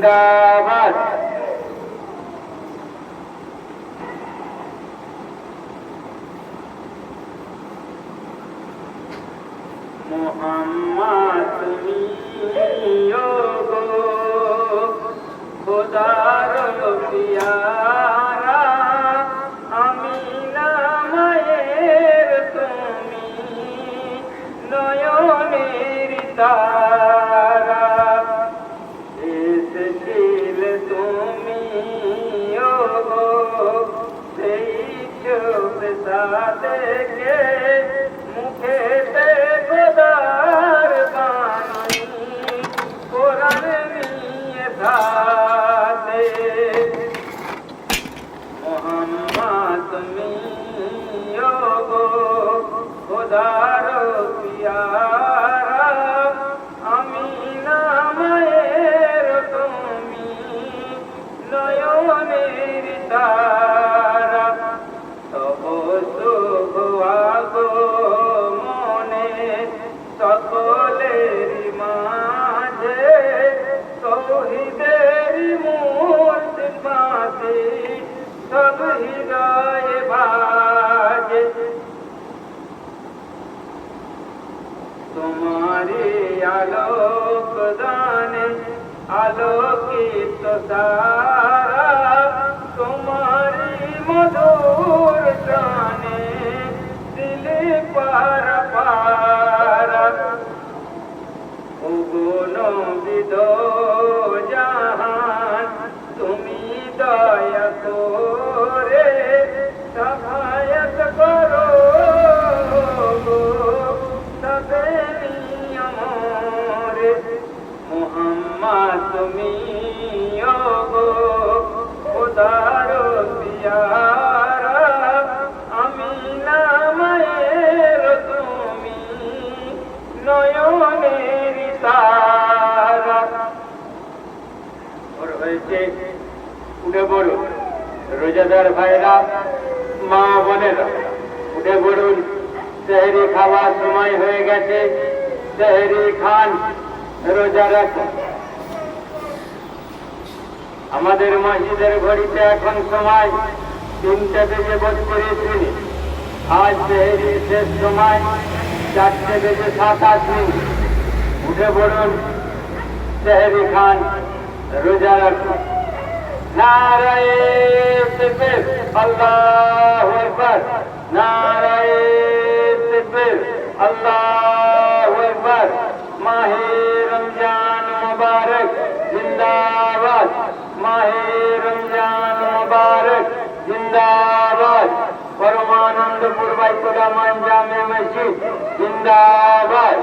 জিন্দাবাদ। মোহাম্মদ তুমি গো খোদার পিয়ারা, আমিনা মায়ের তুমি নয়নের তারা, এসেছিলে তুমি গো সেই চোখ দেখে মুখেতে খোদার বাণী কোরআন নিয়ে থাকে। মোহাম্মদ তুমি গো খোদার পিয়ারা, আমিনা মায়ের তুমি নয়নের তারা, তব শুভ আগমনে সকলের মাঝে তৌহিদের মূর্তি মাঝে সব হৃদয়ে বাজে। তোমারি আলোক দানে আলোকিত সারা, তোমারি মধুর গানে দিলে পার পারা, ওগো নবীদ জাহান তুমি দয়া করে সাফায়াত করো গো সবে নিয়মরে। মোহাম্মদ তুমি গো খোদার পিয়ারা, আমিনা মায়ের তুমি নয়নের তারা। ওর হয়েছে উঠে পড়ুন রোজাদার ভাইরা, মা বোনেরা উঠে পড়ুন, সেহরি খাওয়ার সময় হয়ে গেছে, সেহরি খান, রোজা রাখুন। আমাদের মসজিদের ঘড়িতে এখন সময় 3:32। আজ সেহরির শেষ সময় 4:27। উঠে পড়ুন, সেহরি খান, রোজা রাখুন। নারায়ে তাকবীর, আল্লাহু আকবার, নারায়ে তাকবীর, আল্লাহু আকবার। মাহে রমজান মুবারক জিন্দাবাদ, মাহে রমজান মুবারক জিন্দাবাদ। পরমানন্দপুর বাইতুল আমান জামে মসজিদ জিন্দাবাদ।